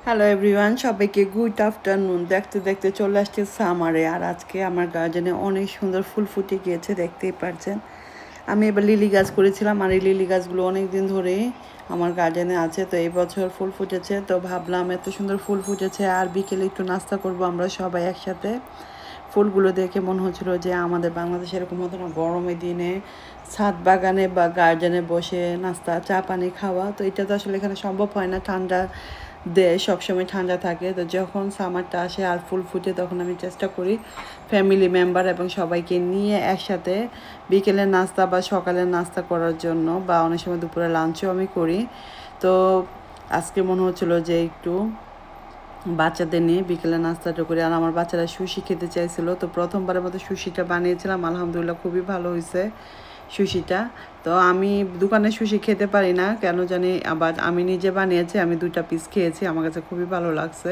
Hello everyone, সবাইকে good afternoon. দেখতে দেখতে চলে আসছে সামারে, আর আজকে আমার গার্ডেনে অনেক সুন্দর ফুল ফুটে গিয়েছে, দেখতেই পারছেন। আমি এবার লিলি গাছ করেছিলাম, আর এই লিলি গাছগুলো অনেক দিন ধরেই আমার গার্ডেনে আছে। তো এই বছর ফুল ফুটেছে, তো ভাবলাম এত সুন্দর ফুল ফুটেছে, আর বিকেলে একটু নাস্তা করব আমরা সবাই একসাথে। ফুলগুলো দেখে মনে হচ্ছিল যে আমাদের বাংলাদেশে এরকম হতো না, গরমের দিনে ছাদ বাগানে বা গার্ডেনে বসে নাস্তা চা পানি খাওয়া। তো এটা তো আসলে এখানে সম্ভব হয় না, ঠান্ডা দেশ সবসময় ঠান্ডা থাকে। তো যখন সামারটা আসে আর ফুল ফুটে, তখন আমি চেষ্টা করি ফ্যামিলি মেম্বার এবং সবাইকে নিয়ে একসাথে বিকেলের নাস্তা বা সকালের নাস্তা করার জন্য, বা অনেক সময় দুপুরে লাঞ্চও আমি করি। তো আজকে মনে হচ্ছিলো যে একটু বাচ্চাদের নিয়ে বিকেলে নাস্তাটা করি। আর আমার বাচ্চারা সুশি খেতে চাইছিল, তো প্রথমবারের মতো সুশিটা বানিয়েছিলাম, আলহামদুলিল্লাহ খুবই ভালো হয়েছে সুশিটা। তো আমি দোকানে সুশি খেতে পারি না কেন জানি, আবার আমি নিজে বানিয়েছি, আমি 2টা পিস খেয়েছি, আমার কাছে খুবই ভালো লাগছে।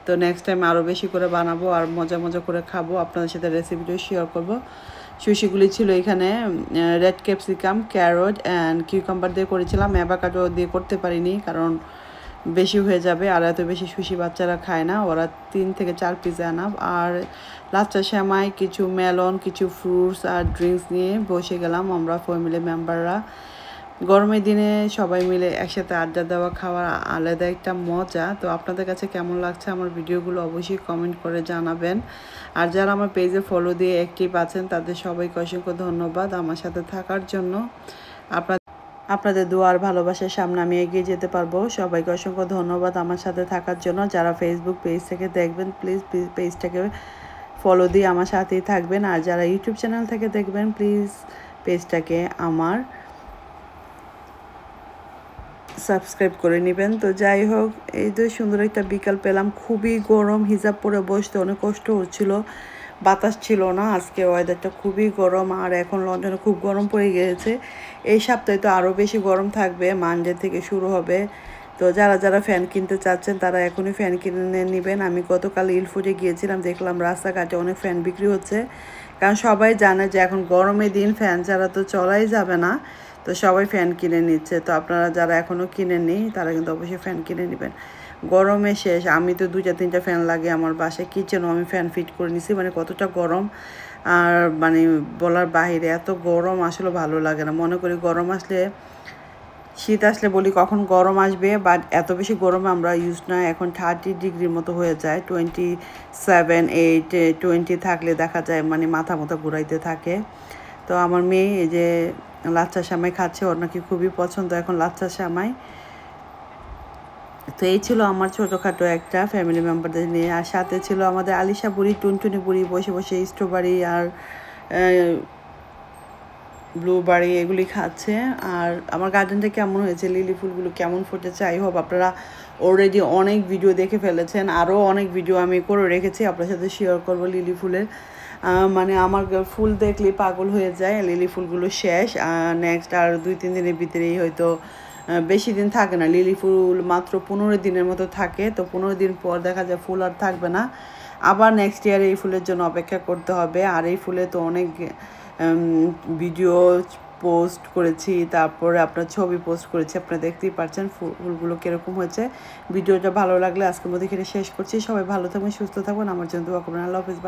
তো নেক্সট টাইম আরও বেশি করে বানাবো আর মজা মজা করে খাবো, আপনাদের সাথে রেসিপিটাও শেয়ার করবো। সুশিগুলি ছিল এখানে red capsicum, carrot and cucumber দিয়ে করেছিলাম, অ্যাভোকাডো দিয়ে করতে পারিনি কারণ বেশি হয়ে যাবে, আর এত বেশি সুশি বাচ্চারা খায় না, ওরা 3 থেকে 4 পিস আনা। আর লাচ্চা সেমাই, কিছু মেলন, কিছু ফ্রুটস আর ড্রিঙ্কস নিয়ে বসে গেলাম আমরা ফ্যামিলি মেম্বাররা। গরমের দিনে সবাই মিলে একসাথে আড্ডা দেওয়া, খাওয়ার আলাদা একটা মজা। তো আপনাদের কাছে কেমন লাগছে আমার ভিডিওগুলো অবশ্যই কমেন্ট করে জানাবেন। আর যারা আমার পেজে ফলো দিয়ে অ্যাক্টিভ আছেন তাদের সবাইকে অসংখ্য ধন্যবাদ আমার সাথে থাকার জন্য। আপনাদের দোয়ার ভালোবাসার সামনে আমি এগিয়ে যেতে পারবো। সবাইকে অসংখ্য ধন্যবাদ আমার সাথে থাকার জন্য। যারা ফেসবুক পেজ থেকে দেখবেন প্লিজ পেজটাকে ফলো দিয়ে আমার সাথেই থাকবেন, আর যারা ইউটিউব চ্যানেল থেকে দেখবেন প্লিজ পেজটাকে আমার সাবস্ক্রাইব করে নেবেন। তো যাই হোক, এই তো সুন্দর একটা বিকাল পেলাম, খুবই গরম, হিজাব পরে বসতে অনেক কষ্ট হচ্ছিল, বাতাস ছিল না। আজকে ওয়েদারটা খুবই গরম, আর এখন লন্ডনে খুব গরম পড়ে গিয়েছে। এই সপ্তাহে তো আরও বেশি গরম থাকবে, মানডে থেকে শুরু হবে। তো যারা যারা ফ্যান কিনতে চাচ্ছেন তারা এখনই ফ্যান কিনে নেবেন। আমি গতকাল ইলফুডে গিয়েছিলাম, দেখলাম রাস্তাঘাটে অনেক ফ্যান বিক্রি হচ্ছে, কারণ সবাই জানে যে এখন গরমের দিন ফ্যান ছাড়া তো চলাই যাবে না। তো সবাই ফ্যান কিনে নিচ্ছে, তো আপনারা যারা এখনও কিনেননি তারা কিন্তু অবশ্যই ফ্যান কিনে নেবেন। গরমে শেষ, আমি তো 2-3টা ফ্যান লাগে আমার বাসায়, কিচেনও আমি ফ্যান ফিট করে নিছি, মানে কতটা গরম আর মানে বলার বাহিরে। এত গরম আসলে ভালো লাগে না, মনে করি গরম আসলে, শীত আসলে বলি কখন গরম আসবে, বাট এত বেশি গরমে আমরা ইউজ না। এখন 30 ডিগ্রির মতো হয়ে যায়, 27, 8, 20 থাকলে দেখা যায় মানে মাথা ঘুরাইতে থাকে। তো আমার মেয়ে এই যে লাচ্চা সেমাই খাচ্ছে, ওর নাকি খুবই পছন্দ এখন লাচ্চা সেমাই। তো এই ছিল আমার ছোটোখাটো একটা ফ্যামিলি মেম্বারদের নিয়ে, আর সাথে ছিল আমাদের আলিশা বুড়ি, টুনটুনি বুড়ি বসে বসে স্ট্রবেরি আর ব্লুবেরি এগুলি খাচ্ছে। আর আমার গার্ডেনটা কেমন হয়েছে, লিলি ফুলগুলো কেমন ফুটেছে, আই হোপ আপনারা অলরেডি অনেক ভিডিও দেখে ফেলেছেন, আরও অনেক ভিডিও আমি করে রেখেছি, আপনার সাথে শেয়ার করবো লিলি ফুলের। মানে আমার ফুল দেখলে পাগল হয়ে যায়, লিলি ফুলগুলো শেষ, নেক্সট আর 2-3 দিনের ভিতরেই হয়তো, বেশি দিন থাকে না, লিলি ফুল মাত্র 15 দিনের মতো থাকে। তো 15 দিন পর দেখা যায় ফুল আর থাকবে না, আবার নেক্সট ইয়ার এই ফুলের জন্য অপেক্ষা করতে হবে। আর এই ফুলে তো অনেক ভিডিও পোস্ট করেছি, তারপরে আপনার ছবি পোস্ট করেছি, আপনারা দেখতেই পাচ্ছেন ফুলগুলো কীরকম হয়েছে। ভিডিওটা ভালো লাগলে আজকের মধ্যে এখানে শেষ করছি। সবাই ভালো থাকবেন, সুস্থ থাকবেন, আমার জন্য দোয়া করবেন। আল্লাহ হাফেজ।